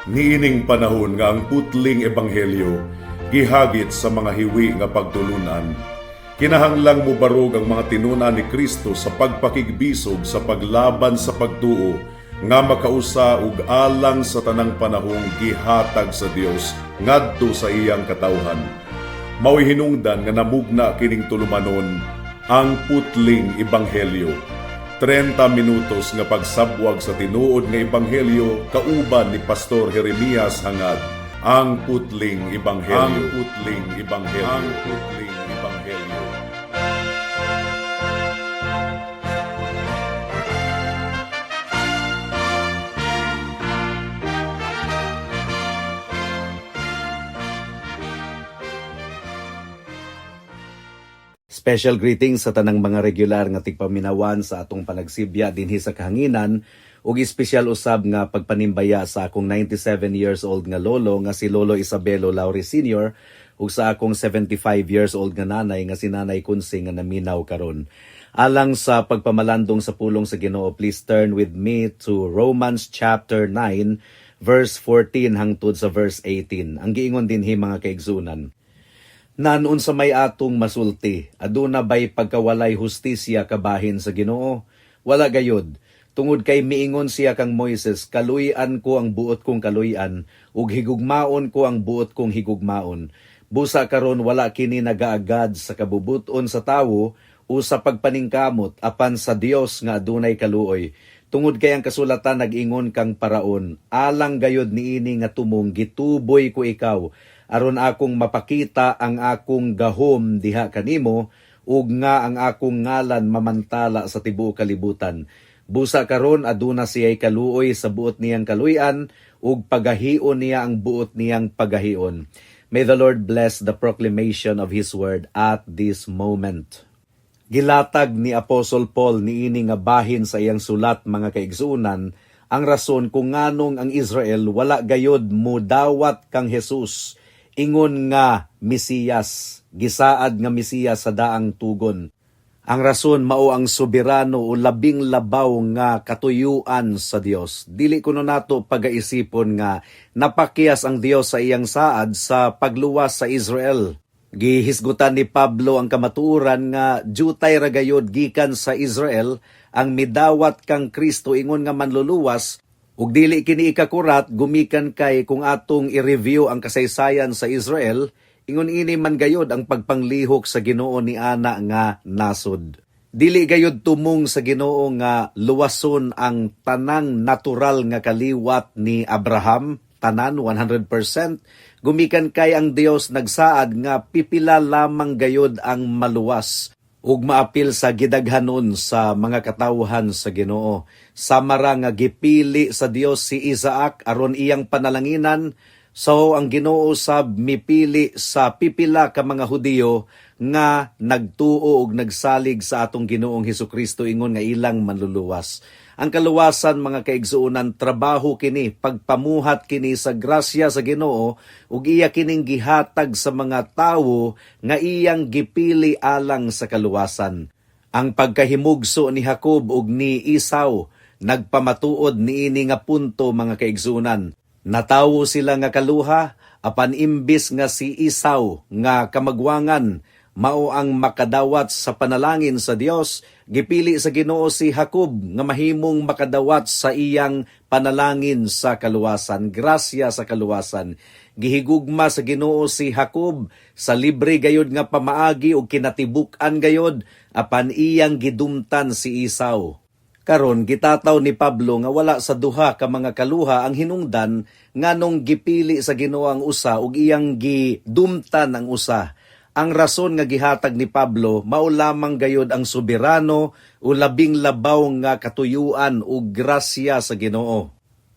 Niining panahon nga ang putling ebanghelyo gihagit sa mga hiwi nga pagtulunan. Kinahanglang mo barog ang mga tinuna ni Kristo sa pagpakigbisog sa paglaban sa pagtuo nga makausa ug alang sa tanang panahong gihatag sa Dios ngadto sa iyang katawhan. Mao'y hinungdan nga namugna kining tulumanon ang putling ebanghelyo. 30 minutos nga pagsabwag sa tinuod nga ebanghelyo kauban ni Pastor Jeremias hangad ang putling ebanghelyo. Ang putling ebanghelyo. Ang putling ebanghelyo. Special greetings sa tanang mga regular nga tigpaminawan sa atong panagsibya dinhi sa kahanginan ug espesyal usab nga pagpanimbaya sa akong 97 years old nga lolo nga si Lolo Isabelo Lauri Sr. ug sa akong 75 years old nga nanay nga si Nanay Kunsing nga naminaw karon. Alang sa pagpamalandong sa pulong sa Ginoo, please turn with me to Romans chapter 9 verse 14 hangtod sa verse 18. Ang giingon dinhi mga kaigsunan. Nanon sa may atong masulti, aduna bay pagkawalay hustisya kabahin sa Ginoo? Wala gayod. Tungod kay miingon siya kang Moises, kaluy-an ko ang buot kong kaluy-an, ug higugmaon ko ang buot kong higugmaon. Busa karon wala kini nagaagad sa kabubuton sa tawo o sa pagpaningkamot apan sa Dios nga adunay kaluoy. Tungod kay ang kasulatan nag-ingon kang paraon, alang gayod niini nga tumong gituboy ko ikaw, aron akong mapakita ang akong gahom diha kanimo ug nga ang akong ngalan mamantala sa tibuok kalibutan. Busa karon aduna siya'y kaluoy sa buot niyang kaluy-an ug pagahion niya ang buot niyang pagahion. May the Lord bless the proclamation of His word at this moment. Gilatag ni Apostle Paul niini nga bahin sa iyang sulat mga kaigsunan ang rason kung nganong ang Israel wala gayod mo dawat kang Jesus. Ingon nga Mesiyas, gisaad nga Mesiyas sa daang tugon. Ang rason mao ang soberano o labing labaw nga katuyuan sa Dios. Dili kuno nato pagaisipon nga napakiyas ang Dios sa iyang saad sa pagluwas sa Israel. Gihisgutan ni Pablo ang kamatuoran nga jutay ra gayod gikan sa Israel ang midawat kang Kristo ingon nga manluluwas. Ug dili kini ikakurat gumikan kay kung atong i-review ang kasaysayan sa Israel, ingon ini man gayod ang pagpanglihok sa Ginoo ni ana nga nasod. Dili gayod tumong sa Ginoo nga luwason ang tanang natural nga kaliwat ni Abraham, tanan 100%. Gumikan kay ang Dios nagsaad nga pipila lamang gayod ang maluwas ug maapil sa gidaghanon sa mga katawhan sa Ginoo. Samara nga gipili sa Dios si Isaac aron iyang panalanginan, so ang Ginoo sab mipili sa pipila ka mga Hudiyo nga nagtuo ug nagsalig sa atong Ginoong Hesukristo ingon nga ilang manluluwas. Ang kaluwasan mga kaigsuonan trabaho kini pagpamuhat kini sa grasya sa Ginoo ug iya kining gihatag sa mga tawo nga iyang gipili alang sa kaluwasan. Ang pagkahimugso ni Jacob ug ni Esau nagpamatuod niini nga punto mga kaigsuonan. Natawo sila nga kaluha apan imbis nga si Esau nga kamagwangan mao ang makadawat sa panalangin sa Dios, gipili sa Ginoo si Jacob nga mahimong makadawat sa iyang panalangin sa kaluwasan, grasya sa kaluwasan. Gihigugma sa Ginoo si Jacob sa libre gayod nga pamaagi ug kinatibuk-an gayod apan iyang gidumtan si Esau. Karon gitataw ni Pablo nga wala sa duha ka mga kaluha ang hinungdan nganong gipili sa Ginoo ang usa ug iyang gidumtan ang usa. Ang rason nga gihatag ni Pablo mao lamang gayod ang soberano o labing labaw nga katuyuan ug grasya sa Ginoo.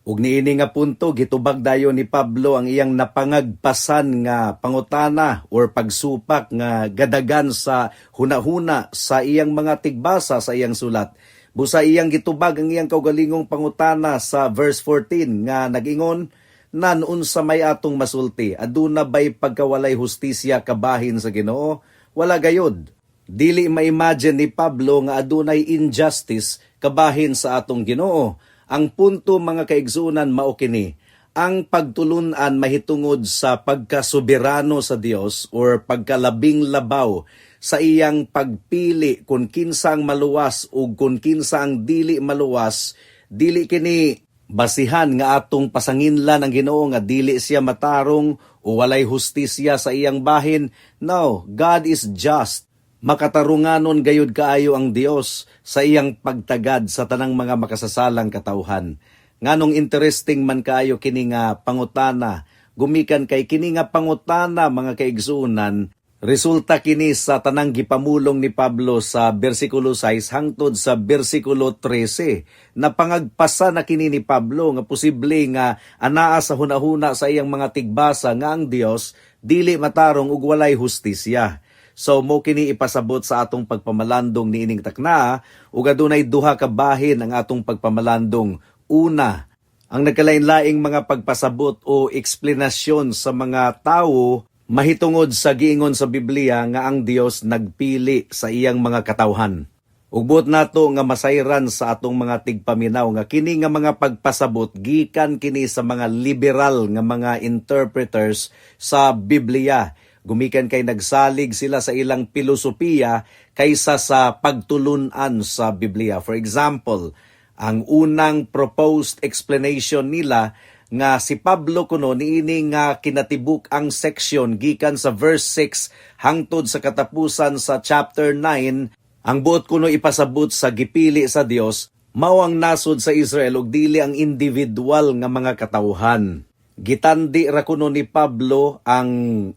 Ug niini nga punto gitubag dayon ni Pablo ang iyang napangagpasan nga pangutana or pagsupak nga gadagan sa hunahuna sa iyang mga tigbasa sa iyang sulat. Busa iyang gitubag ang iyang kaugalingong pangutana sa verse 14 nga nag-ingon, nanon sa may atong masulti, aduna bay pagkawalay hustisya kabahin sa Ginoo? Wala gayod. Dili ma-imagine ni Pablo nga adunay injustice kabahin sa atong Ginoo. Ang punto mga kaigsunan mao kini, ang pagtulunan mahitungod sa pagkasoberano sa Dios or pagkalabing labaw sa iyang pagpili kung kinsang maluwas o kung kinsang dili maluwas, dili kini basihan nga atong pasanginlan ang Ginoo nga dili siya matarong o walay hustisya sa iyang bahin. No, God is just. Makatarunganon gayud kaayo ang Dios sa iyang pagtagad sa tanang mga makasasalang katawhan. Nganong interesting man kaayo kini nga pangutana, gumikan kay kini nga pangutana mga kaigsuonan, resulta kini sa tanang gipamulong ni Pablo sa bersikulo 6 hangtod sa bersikulo 13. Na pangagpasa na kini ni Pablo nga posible nga anaa sa hunahuna sa iyang mga tigbasa nga ang Dios dili matarong ug walay hustisya. So mo kini ipasabot sa atong pagpamalandong niining takna ug adunay duha ka bahin ang atong pagpamalandong. Una, ang nagkalain-laing mga pagpasabot o eksplanasyon sa mga tao mahitungod sa giingon sa Biblia nga ang Dios nagpili sa iyang mga katawhan. Ug nato nga masayran sa atong mga tigpaminaw nga kini nga mga pagpasabot gikan kini sa mga liberal nga mga interpreters sa Biblia. Gumikan kay nagsalig sila sa ilang pilosopiya kaysa sa pagtulunan sa Biblia. For example, ang unang proposed explanation nila nga si Pablo kuno niini nga kinatibuk ang section gikan sa verse 6 hangtod sa katapusan sa chapter 9, ang buot kuno ipasabot sa gipili sa Dios mao ang nasod sa Israel ug dili ang individual nga mga katawhan. Gitandi ra kuno ni Pablo ang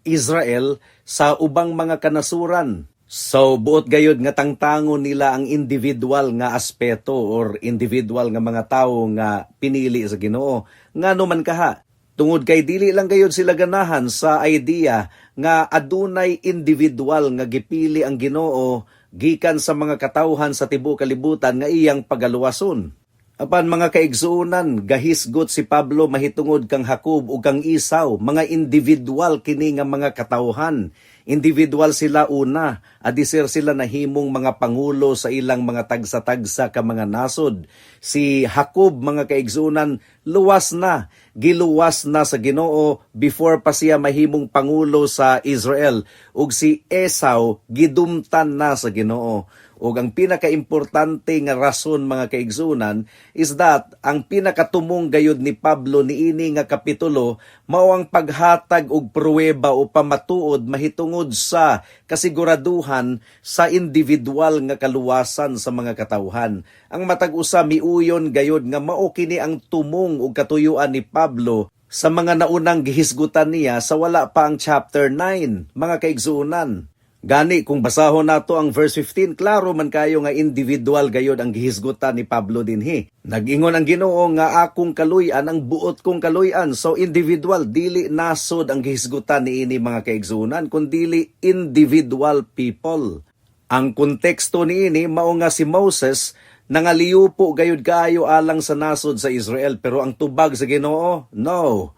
Israel sa ubang mga kanasuran. So, buot gayod nga tangtangon nila ang individual nga aspeto or individual nga mga tao nga pinili sa Ginoo. Ngano man kaha, tungod kay dili lang gayod sila ganahan sa idea nga adunay individual nga gipili ang Ginoo gikan sa mga katawhan sa tibuok kalibutan nga iyang pagaluwason. Apan mga kaigsuonan, gahisgot si Pablo mahitungod kang Jacob ug kang Esau, mga individual kini nga mga katawhan. Individual sila una, adisir sila nahimong mga pangulo sa ilang mga tagsa-tagsa ka mga nasod. Si Jacob mga kaigsuonan, luwas na, giluwas na sa Ginoo before pa siya mahimong pangulo sa Israel. Ug si Esau, gidumtan na sa Ginoo. O ang pinakaimportante nga rason mga kaigsunan is that ang pinakatumong gayud ni Pablo niini nga kapitulo mao ang paghatag og pruweba o pamatuod mahitungod sa kasiguraduhan sa individual nga kaluwasan sa mga katawhan. Ang matag usa miuyon gayud nga mao kini ang tumong ug katuyuan ni Pablo sa mga naunang gihisgutan niya sa wala pa ang chapter 9 mga kaigsunan. Gani, kung basahon nato ang verse 15, klaro man kayo nga individual gayod ang gihisgutan ni Pablo dinhi. Nag-ingon ang Ginoo nga akong kaluy-an ang buot kong kaluy-an. So individual, dili nasod ang gihisgutan niini mga kaigsunan, kundi individual people. Ang konteksto niini mao nga si Moses nangaliyupo gayod kaayo alang sa nasod sa Israel, pero ang tubag sa Ginoo, no.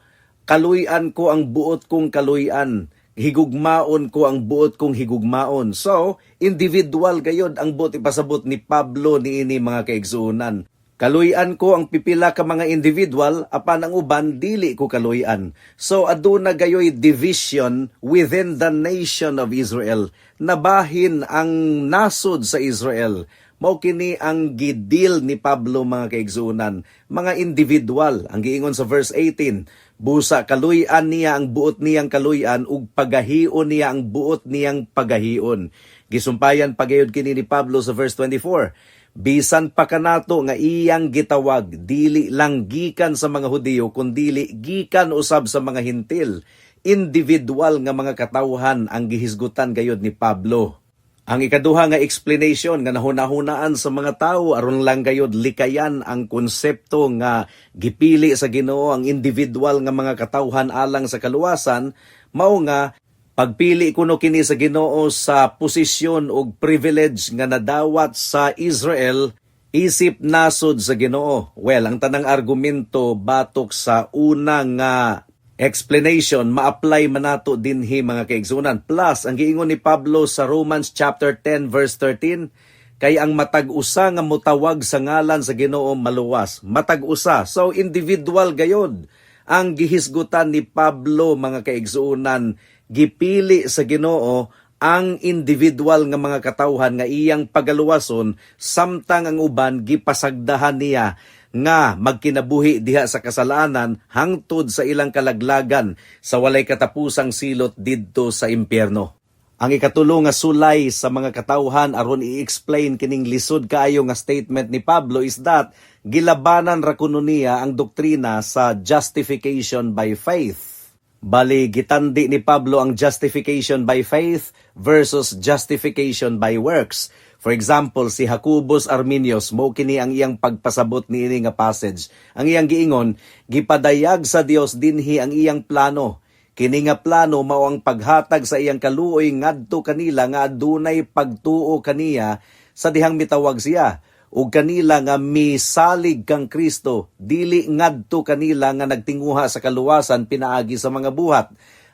Kaluy-an ko ang buot kong kaluy-an. Higugmaon ko ang buot kong higugmaon. So, individual gayod ang buot ipasabot ni Pablo niini mga kaigsuonan. Kaluy-an ko ang pipila ka mga individual, apan ang uban dili ko kaluy-an. So, aduna gayoy division within the nation of Israel. Nabahin ang nasod sa Israel. Mao kini ang gidil ni Pablo mga kaigsuonan, mga individual. Ang giingon sa verse 18, busa kaluy-an niya ang buot niyang kaluy-an ug pagahion niya ang buot niyang pagahion. Gisumpayan pagayod kini ni Pablo sa verse 24. Bisan pa kanato nga iyang gitawag, dili lang gikan sa mga Hudiyo kundi gikan usab sa mga Hintil. Individual nga mga katawhan ang gihisgutan gayod ni Pablo. Ang ikaduha nga explanation nga nahuna-hunaan sa mga tao aron lang gayod likayan ang konsepto nga gipili sa Ginoo ang individual nga mga katawhan alang sa kaluwasan, mao nga pagpili kuno kini sa Ginoo sa posisyon ug privilege nga nadawat sa Israel isip nasod sa Ginoo. Well, ang tanang argumento batok sa unang explanation ma-apply man nato dinhi mga kaigsunan. Plus, ang giingon ni Pablo sa Romans chapter 10 verse 13, kay ang matag-usa nga mutawag sa ngalan sa Ginoo maluwas. Matag-usa. So individual gayod ang gihisgutan ni Pablo mga kaigsuonan, gipili sa Ginoo ang individual nga mga katawhan nga iyang pagaluwason samtang ang uban gipasagdahan niya nga magkinabuhi diha sa kasalanan hangtod sa ilang kalaglagan sa walay katapusang silot didto sa impyerno. Ang ikatulo nga sulay sa mga katawhan aron i-explain kining lisod kaayo nga statement ni Pablo is that gilabanan ra kuno niya ang doktrina sa justification by faith. Bali gitandi ni Pablo ang justification by faith versus justification by works. For example, si Jacobus Arminius mo kini ang iyang pagpasabot niini nga passage. Ang iyang giingon, gipadayag sa Dios dinhi ang iyang plano. Kini nga plano mao ang paghatag sa iyang kaluoy ngadto kanila nga adunay pagtuo kaniya sa dihang mitawag siya ug kanila nga misalig kang Kristo dili ngadto kanila nga nagtinguha sa kaluwasan pinaagi sa mga buhat.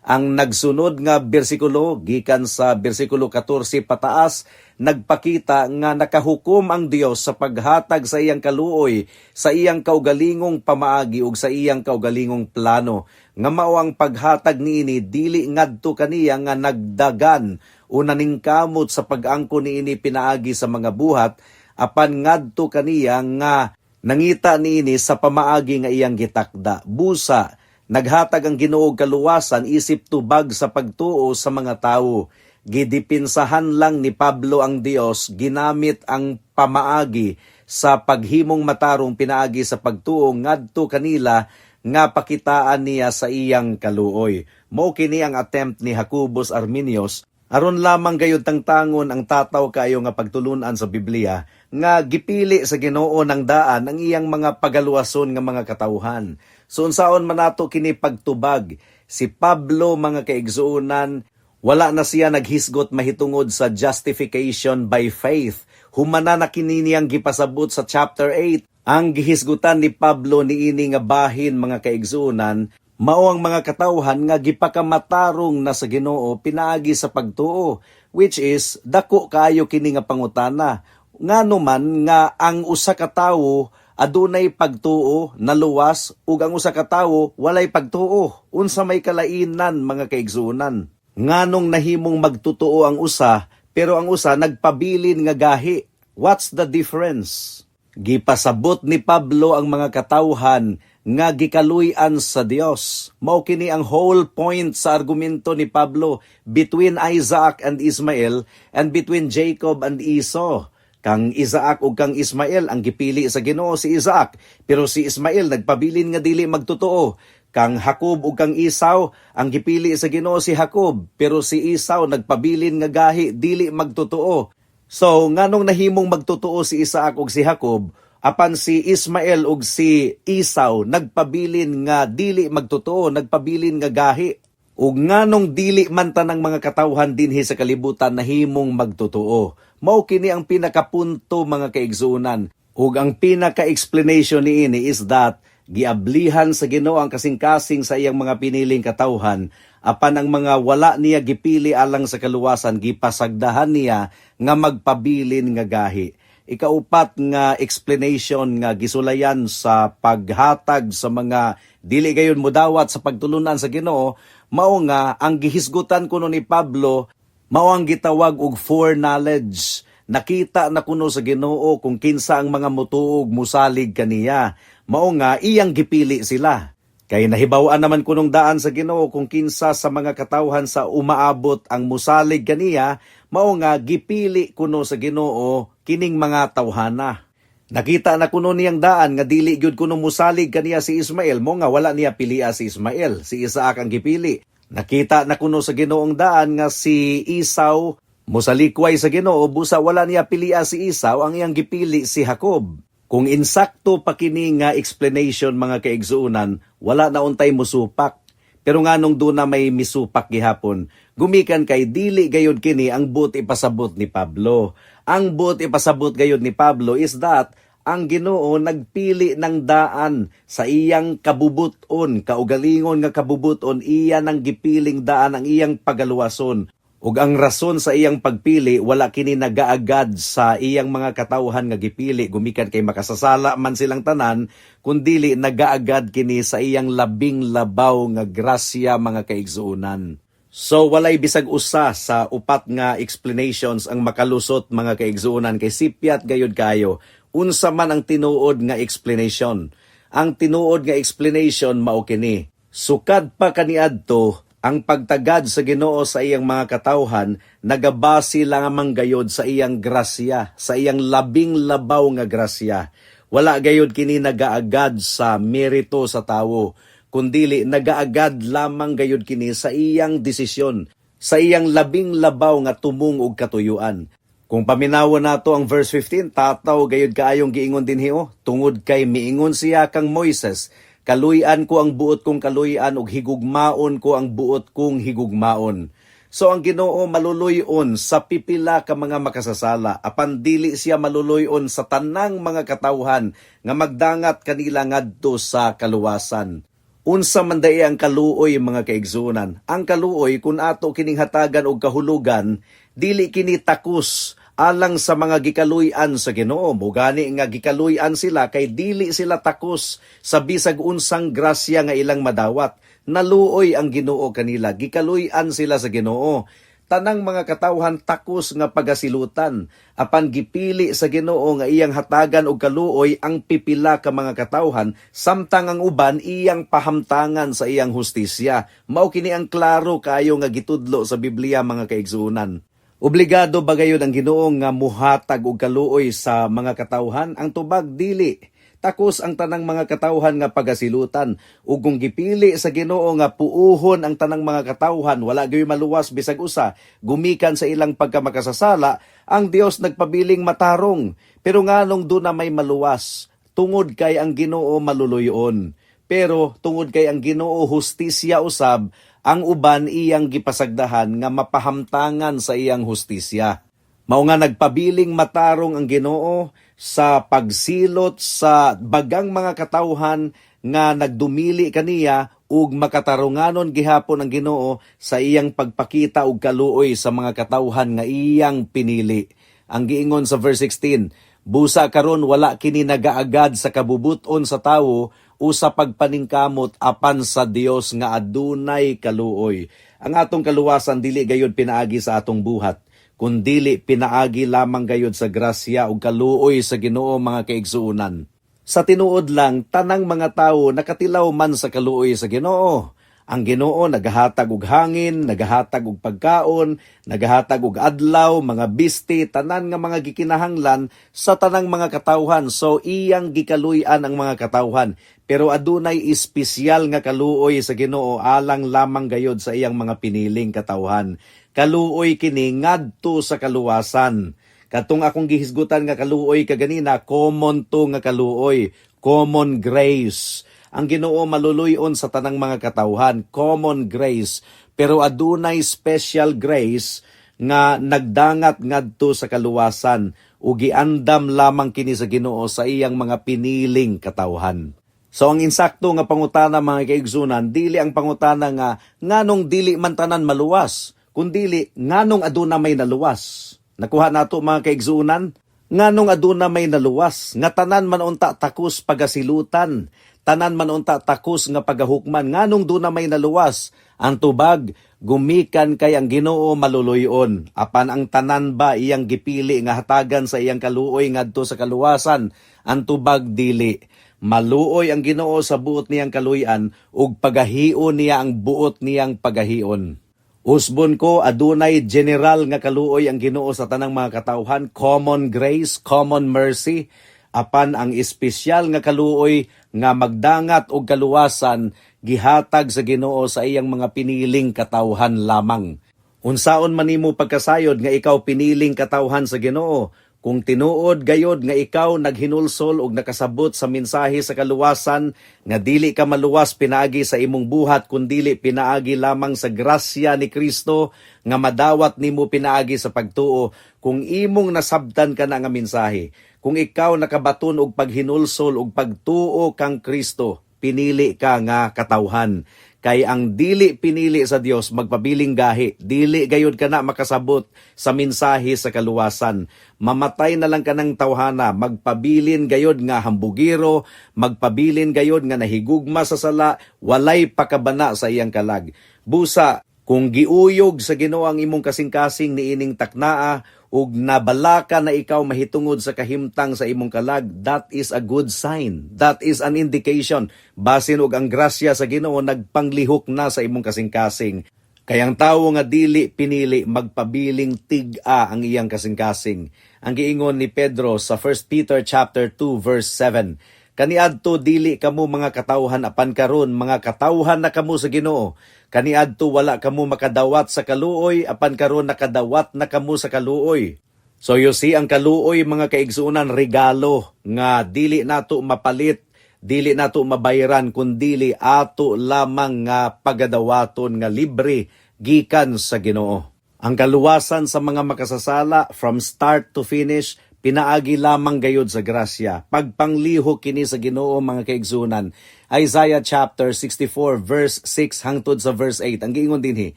Ang nagsunod nga bersikulo gikan sa bersikulo 14 pataas nagpakita nga nakahukom ang Dios sa paghatag sa iyang kaluoy, sa iyang kaugalingong pamaagi ug sa iyang kaugalingong plano. Nga mao ang paghatag niini dili ngadto kaniya nga nagdagan o naningkamot sa pag-angko niini pinaagi sa mga buhat apan ngadto kaniya nga nangita niini sa pamaagi nga iyang gitakda. Busa naghatag ang Ginoo kaluwasan isip tubag sa pagtuo sa mga tawo. Gidipinsahan lang ni Pablo ang Dios, ginamit ang pamaagi sa paghimong matarong pinaagi sa pagtuo ngadto kanila nga pakitaan niya sa iyang kaluoy. Mao kini ang attempt ni Jacobus Arminius aron lamang gayud tangtangon ang tataw kayo nga pagtulunan sa Biblia nga gipili sa Ginoo ng daan ang iyang mga pagaluwason nga mga katawhan. So unsaon man nato kini pagtubag, si Pablo mga kaigsuonan wala na siya naghisgot mahitungod sa justification by faith. Humana na kini niyang gipasabot sa chapter 8. Ang gihisgutan ni Pablo niini nga bahin mga kaigsuonan mao ang mga katawhan nga gipakamatarong na sa Ginoo pinaagi sa pagtuo, which is dako kaayo kini nga pangutana. Ngano man nga ang usa ka tawo adunay pagtuo naluwas ug ang usa ka tawo walay pagtuo. Unsa may kalainan mga kaigsuonan? Nganong nahimong magtutuo ang usa pero ang usa nagpabilin nga gahi? What's the difference? Gipasabot ni Pablo ang mga katawhan nga gikaluy-an sa Dios. Mao kini ang whole point sa argumento ni Pablo between Isaac and Ismael and between Jacob and Esau. Kang Isaac ug kang Ismael ang gipili sa Ginoo si Isaac, pero si Ismael nagpabilin nga dili magtutuo. Kang Jacob ug kang Esau ang gipili sa Ginoo si Jacob, pero si Esau nagpabilin nga gahi dili magtutuo. So nganong nahimong magtutuo si Isaac ug si Jacob apan si Ismael ug si Esau nagpabilin nga dili magtutuo, nagpabilin nga gahi? Ug nganong dili man tanang mga katawhan dinhi sa kalibutan nahimong magtutuo? Mao kini ang pinakapunto mga kaigsuonan. Ug ang pinaka-explanation niini is that giablihan sa Ginoo ang kasing-kasing sa iyang mga piniling katawhan apan ang mga wala niya gipili alang sa kaluwasan gipasagdahan niya nga magpabilin nga gahi. Ikaupat nga explanation nga gisulayan sa paghatag sa mga dili gayon modawat sa pagtulunan sa Ginoo mao nga ang gihisgutan kuno ni Pablo mao ang gitawag og foreknowledge. Nakita na kuno sa Ginoo kung kinsa ang mga mutuog musalig kaniya. Mao nga iyang gipili sila. Kay nahibaw-an naman kunong daan sa Ginoo kung kinsa sa mga katawhan sa umaabot ang musalig kaniya, mao nga gipili kuno sa Ginoo kining mga tawhana. Nakita na kuno niyang daan nga dili gyud kuno musalig kaniya si Ismael, mao nga wala niya pilia si Ismael, si Isaac ang gipili. Nakita na kuno sa Ginoong daan nga si Esau musalikway sa Ginoo, busa wala niya pilia si Esau, ang iyang gipili si Jacob. Kung insakto pa kini nga explanation mga kaigsuonan, wala na untay musupak. Pero nganong doon na may misupak gihapon, gumikan kay dili gayud kini ang buot ipasabot ni Pablo. Ang buot ipasabot gayud ni Pablo is that ang Ginoo nagpili ng daan sa iyang kabubuton, kaugalingon nga kabubuton, iya nang gipiling daan ang iyang pagaluwason. Ug ang rason sa iyang pagpili wala kini nagaagad sa iyang mga katawhan nga gipili gumikan kay makasasala man silang tanan, kundili nagaagad kini sa iyang labing labaw nga grasya mga kaigsuonan. So walay bisag usa sa upat nga explanations ang makalusot mga kaigsuonan kay sipyat gayud kayo unsa man ang tinuod nga explanation. Ang tinuod nga explanation mao kini. Sukad pa kaniadto ang pagtagad sa Ginoo sa iyang mga katawhan nagabase lamang gayud sa iyang grasya, sa iyang labing labaw nga grasya. Wala gayud kini nagaagad sa merito sa tawo, kundili nagaagad lamang gayud kini sa iyang desisyon, sa iyang labing labaw nga tumong ug katuyuan. Kung paminawon nato ang verse 15, tataw gayud kaayong giingon dinhi tungod kay miingon siya kang Moises, kaluy-an ko ang buot kong kaluy-an ug higugmaon ko ang buot kong higugmaon. So ang Ginoo maluluyon sa pipila ka mga makasasala, apan dili siya maluluyon sa tanang mga katawhan nga magdangat kanila ngadto sa kaluwasan. Unsa man dae ang kaluoy mga kaigsuonan? Ang kaluoy kun ato kining hatagan og kahulugan, dili kini takos alang sa mga gikaluy-an sa Ginoo. Mugani nga gikaluy-an sila kay dili sila takos sa bisag unsang grasya nga ilang madawat. Naluoy ang Ginoo kanila, gikaluy-an sila sa Ginoo. Tanang mga katawhan takos nga pagasilutan, apan gipili sa Ginoo nga iyang hatagan og kaluoy ang pipila ka mga katawhan, samtang ang uban iyang pahamtangan sa iyang hustisya. Mao kini ang klaro kayo nga gitudlo sa Biblia mga kaigsuonan. Obligado ba gayud ang Ginoo nga muhatag og kaluoy sa mga katawhan? Ang tubag dili. Takos ang tanang mga katawhan nga pagasilutan. Ug kung gipili sa Ginoo nga puuhon ang tanang mga katawhan, wala gayud maluwas bisag usa, gumikan sa ilang pagkamakasasala, ang Dios nagpabiling matarong. Pero nganong do na may maluwas? Tungod kay ang Ginoo maluluyon. Pero tungod kay ang Ginoo hustisya usab, ang uban iyang gipasagdahan nga mapahamtangan sa iyang hustisya. Mao nga nagpabiling matarong ang Ginoo sa pagsilot sa bagang mga katawhan nga nagdumili kaniya ug makatarunganon gihapon ang Ginoo sa iyang pagpakita og kaluoy sa mga katawhan nga iyang pinili. Ang giingon sa verse 16, busa karon wala kini nagaagad sa kabubuton sa tawo o sa pagpaningkamot apan sa Dios nga adunay kaluoy. Ang atong kaluwasan dili gayud pinaagi sa atong buhat, kundili pinaagi lamang gayud sa grasya ug kaluoy sa Ginoo mga kaigsuonan. Sa tinuod lang, tanang mga tawo nakatilaw man sa kaluoy sa Ginoo. Ang Ginoo nagahatag og hangin, nagahatag og pagkaon, nagahatag og adlaw, mga bisti, tanan nga mga gikinahanglan sa tanang mga katawhan. So iyang gikaluy-an ang mga katawhan. Pero adunay espesyal nga kaluoy sa Ginoo alang lamang gayod sa iyang mga piniling katawhan. Kaluoy kini ngadto sa kaluwasan. Katong akong gihisgutan nga kaluoy kaganina, common to nga kaluoy, common grace. Ang Ginoo maluluyon sa tanang mga katawhan, common grace, pero adunay special grace nga nagdangat ngadto sa kaluwasan ug giandam lamang kini sa Ginoo sa iyang mga piniling katawhan. So ang insakto nga pangutana mga kaigsunan, dili ang pangutana nga nganong dili man tanan maluwas, kundili nganong aduna may naluwas. Nakuha nato mga kaigsunan, nganong aduna may naluwas, nga tanan man unta takos pagasilutan, tanan man unta takos nga pagahukman, nganong duna may naluwas. Ang tubag, gumikan kay ang Ginoo maluluyon. Apan ang tanan ba iyang gipili nga hatagan sa iyang kaluoy ngadto sa kaluwasan? Ang tubag dili. Maluoy ang Ginoo sa buot niyang kaluy-an ug pagahion niya ang buot niyang pagahion. Usbon ko, adunay general nga kaluoy ang Ginoo sa tanang mga katawhan, common grace, common mercy. Apan ang espesyal nga kaluoy nga magdangat og kaluwasan gihatag sa Ginoo sa iyang mga piniling katawhan lamang. Unsaon man nimo pagkasayod nga ikaw piniling katawhan sa Ginoo? Kung tinuod gayod nga ikaw naghinulsol og nakasabot sa mensahe sa kaluwasan nga dili ka maluwas pinaagi sa imong buhat kundili pinaagi lamang sa grasya ni Kristo nga madawat nimo pinaagi sa pagtuo, kung imong nasabtan ka na nga mensahe, kung ikaw nakabaton og paghinulsol og pagtuo kang Kristo, pinili ka nga katawhan. kay ang dili pinili sa Dios magpabiling gahi, dili gayud kana makasabot sa mensahe sa kaluwasan. Mamatay na lang kanang tawhana, magpabilin gayud nga hambugiro, magpabilin gayud nga nahigugma sa sala, walay pakabana sa iyang kalag. Busa, kung giuyog sa Ginoo ang imong kasing-kasing niining taknaa, ug nabalaka na ikaw mahitungod sa kahimtang sa imong kalag, that is a good sign. That is an indication. Basin og ang grasya sa Ginoo nagpanglihok na sa imong kasing-kasing. Kay ang tawo nga dili pinili magpabiling tig-a ang iyang kasing-kasing. Ang giingon ni Pedro sa 1 Peter chapter 2 verse 7. Kaniadto dili kamo mga katawhan apan karon mga katawhan na kamo sa Ginoo. Kaniadto wala kamo makadawat sa kaluoy apan karon nakadawat na kamo sa kaluoy. So you see, ang kaluoy mga kaigsuunan regalo nga dili nato mapalit, dili nato mabayaran kundili ato lamang nga pagadawaton nga libre gikan sa Ginoo. Ang kaluwasan sa mga makasasala from start to finish pinaagi lamang gayud sa grasya. Pagpangliho kini sa Ginoo mga kaigsunan. Isaiah chapter 64 verse 6 hangtod sa verse 8. Ang giingon dinhi,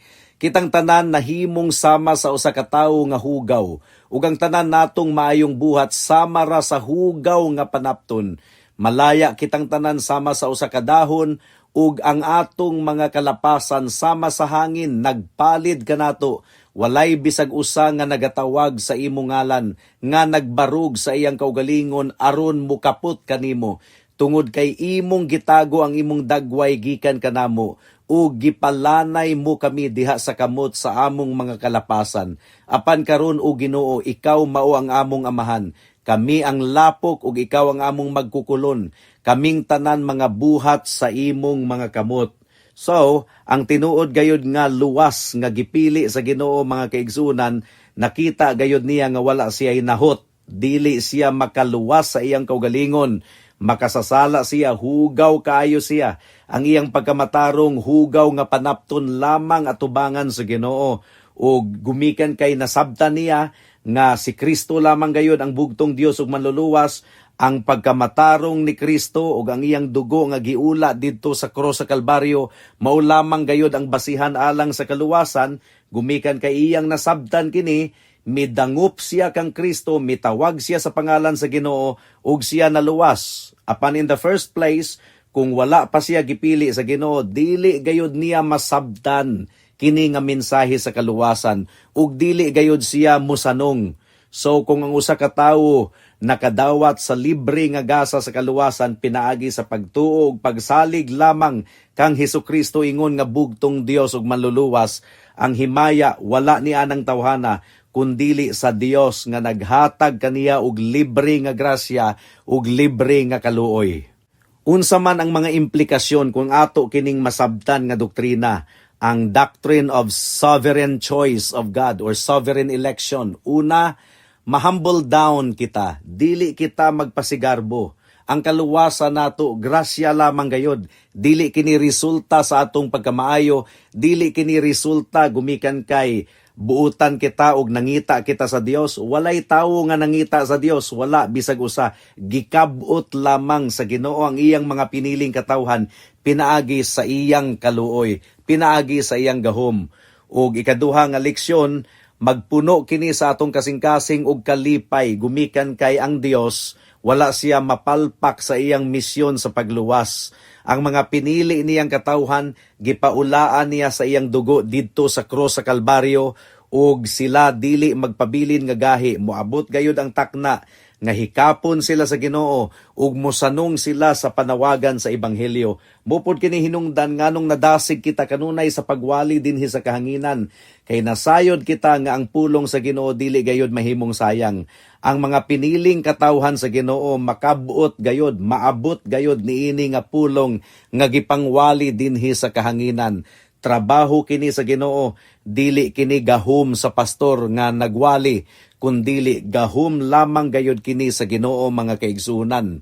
kitang tanan nahimong sama sa usa ka tawo nga hugaw, ug ang tanan natong maayong buhat sama ra sa hugaw nga panapton. Malaya kitang tanan sama sa usa ka dahon, ug ang atong mga kalapasan sama sa hangin, nagpalid kanato. Walay bisag usa nga nagatawag sa imong ngalan, nga nagbarug sa iyang kaugalingon aron mukapot kanimo. Tungod kay imong gitago ang imong dagway gikan kanamo, ug gipalanay mo kami diha sa kamot sa among mga kalapasan. Apan karon o Ginoo, ikaw mao ang among amahan. Kami ang lapok ug ikaw ang among magkukulon. Kaming tanan mga buhat sa imong mga kamot. So, ang tinuod gayud nga luwas nga gipili sa Ginoo mga kaigsunan, nakita gayud niya nga wala siya'y nahot, dili siya makaluwas sa iyang kaugalingon, makasasala siya, hugaw kaayo siya. Ang iyang pagkamatarong hugaw nga panapton lamang atubangan sa Ginoo, o gumikan kay nasabtan niya nga si Kristo lamang gayud ang bugtong Dios ug manluluwas. Ang pagkamatarong ni Kristo ug ang iyang dugo nga giula didto sa krus sa Kalbaryo, mao lamang gayud ang basihan alang sa kaluwasan. Gumikan kay iyang nasabtan kini, midangup siya kang Kristo, mitawag siya sa pangalan sa Ginoo ug siya naluwas. Apan in the first place, kung wala pa siya gipili sa Ginoo, dili gayud niya masabtan kini nga mensahe sa kaluwasan ug dili gayud siya musanong. So kung ang usa ka tawo nakadawat sa libre nga gasa sa kaluwasan, pinaagi sa pagtuo ug pagsalig lamang kang Hesukristo ingon nga bugtong Dios ug manluluwas, ang himaya wala ni anang tawhana kundili sa Dios nga naghatag kaniya og libre nga grasya ug libre nga kaluoy. Unsa man ang mga implikasyon kung ato kining masabtan nga doktrina, ang doctrine of sovereign choice of God or sovereign election? Una, ma-humble down kita, dili kita magpasigarbo. Ang kaluwasan nato, grasya lamang gayod. Dili kini resulta sa atong pagkamaayo, dili kini resulta gumikan kay buutan kita og nangita kita sa Dios. Walay tawo nga nangita sa Dios, wala bisag usa. Gikabot lamang sa Ginoo ang iyang mga piniling katawhan, pinaagi sa iyang kaluoy, pinaagi sa iyang gahom. Ug ikaduha nga leksyon, magpuno kini sa atong kasing-kasing og kalipay, gumikan kay ang Dios wala siya mapalpak sa iyang misyon sa pagluwas. Ang mga pinili niyang katawhan, gipaulaan niya sa iyang dugo didto sa krus sa Kalbaryo, ug sila dili magpabilin nga gahi, moabot gayud ang takna nga hikapon sila sa Ginoo ug mosanong sila sa panawagan sa ebanghelyo. Mupod kini hinungdan nganong nadasig kita kanunay sa pagwali dinhi sa kahanginan, kay nasayod kita nga ang pulong sa Ginoo dili gayud mahimong sayang. Ang mga piniling katawhan sa Ginoo makabuot gayud, maabot gayud niini nga pulong nga gipangwali dinhi sa kahanginan. Trabaho kini sa Ginoo, dili kini gahom sa pastor nga nagwali, kundili gahom lamang gayud kini sa Ginoo mga kaigsunan.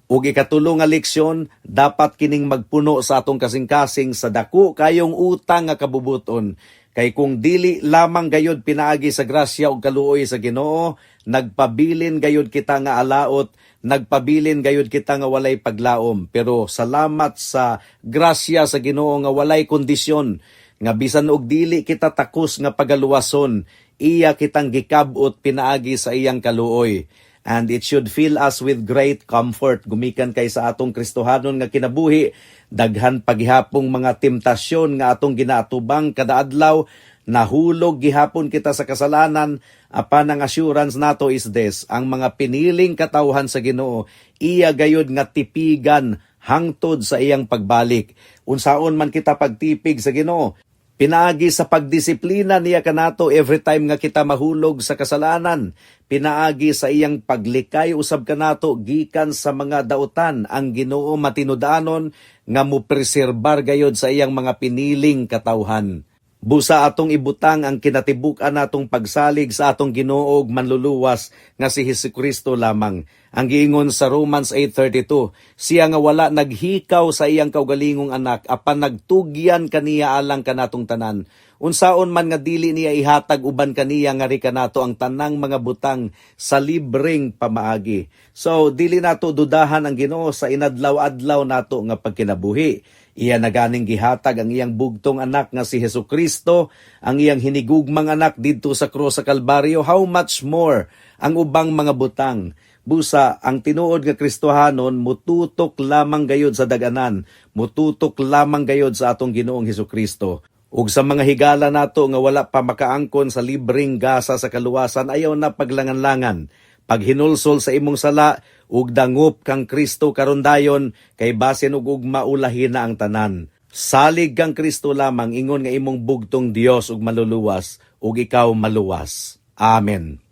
Ug ikatulo nga leksyon, dapat kining magpuno sa atong kasing-kasing sa dako kayong utang nga kabubuton. Kay kung dili lamang gayud pinaagi sa grasya ug kaluoy sa Ginoo, nagpabilin gayud kita nga alaot, nagpabilin gayud kita nga walay paglaom, pero salamat sa grasya sa Ginoo nga walay kondisyon, nga bisan og dili kita takos nga pagaluwason, iya kitang gikabot pinaagi sa iyang kaluoy. And it should fill us with great comfort. Gumikan kay sa atong Kristohanon nga kinabuhi, daghan paghihapong mga temptasyon nga atong ginaatubang kada adlaw, nahulog gihapon kita sa kasalanan, apan ang assurance nato is this: ang mga piniling katawhan sa Ginoo, iya gayud nga tipigan hangtod sa iyang pagbalik. Unsaon man kita pagtipig sa Ginoo, pinaagi sa pagdisiplina niya kanato every time nga kita mahulog sa kasalanan. Pinaagi sa iyang paglikay usab kanato gikan sa mga dautan. Ang Ginoo matinud-anon nga mopreserbar gayod sa iyang mga piniling katawhan. Busa atong ibutang ang kinatibuk-an natong pagsalig sa atong Ginoo ug manluluwas nga si Hesukristo lamang. Ang giingon sa Romans 8:32, siya nga wala naghikaw sa iyang kaugalingong anak, apan nagtugyan kaniya alang kanatong tanan. Unsaon man nga dili niya ihatag uban kaniya nga ri kanato ang tanang mga butang sa libreng pamaagi. So dili nato dudahan ang Ginoo sa inadlaw-adlaw nato nga pagkinabuhi. Iya naganing gihatag ang iyang bugtong anak nga si Hesukristo, ang iyang hinigugmang anak didto sa krus sa Kalbaryo. How much more ang ubang mga butang? Busa, ang tinuod nga Kristohanon mututok lamang gayod sa daganan, mututok lamang gayod sa atong Ginoong Hesukristo. Ug sa mga higala nato nga wala pa makaangkon sa libreng gasa sa kaluwasan, ayaw na paglangan-langan. Paghinulsol sa imong sala, ug dangop kang Kristo karon dayon, kay basin ug maulahin na ang tanan. Salig kang Kristo lamang, ingon nga imong bugtong Dios ug maluluwas, ug ikaw maluwas. Amen.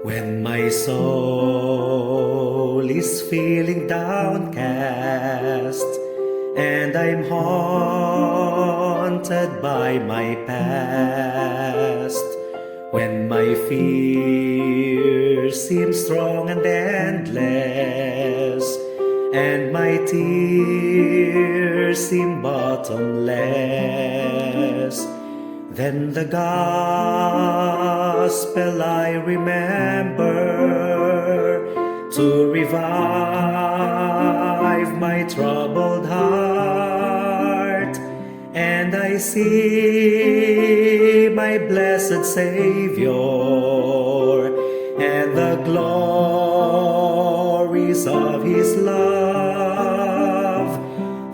When my soul is feeling downcast and I'm haunted by my past, when my fears seem strong and endless and my tears seem bottomless, then the gospel I remember to revive my troubled heart, and I see my blessed Savior and the glories of His love.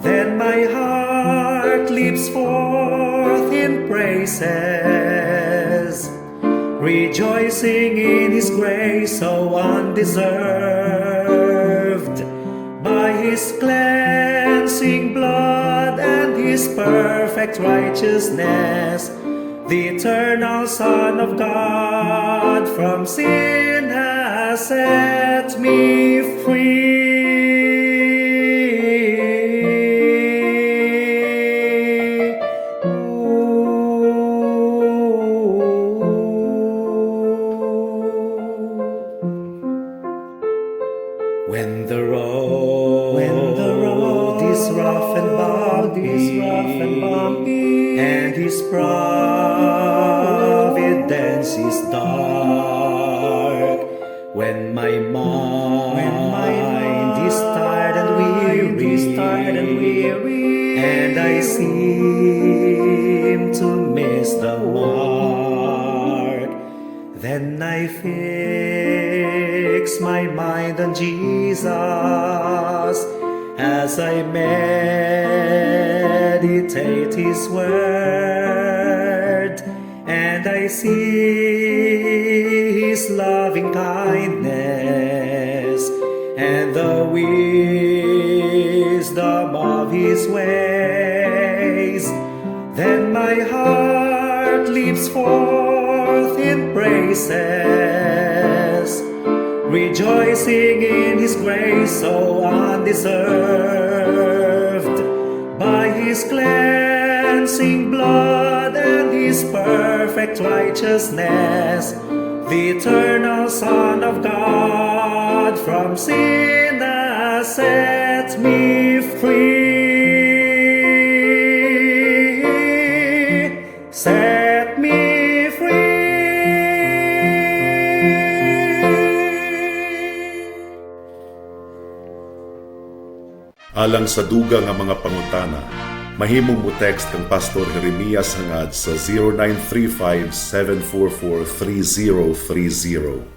Then my heart leaps forth in praises, rejoicing in His grace so undeserved. By His cleansing blood and His perfect righteousness, the eternal Son of God from sin has set me free. When the road is rough and bumpy, and His providence is dark, when my mind is tired and weary, and I seem to miss the mark, then I fix my mind on Jesus as I meditate His word, and I see His loving kindness and the wisdom of His ways. Then my heart leaps forth in praises, rejoicing in His grace so undeserved. By His cleansing blood and His perfect righteousness, the eternal Son of God, from sin has set me free. Set me free. Alang sa duga nga mga pangutana, mahimong mo text kang Pastor Jeremias hangad sa 0935-744-3030.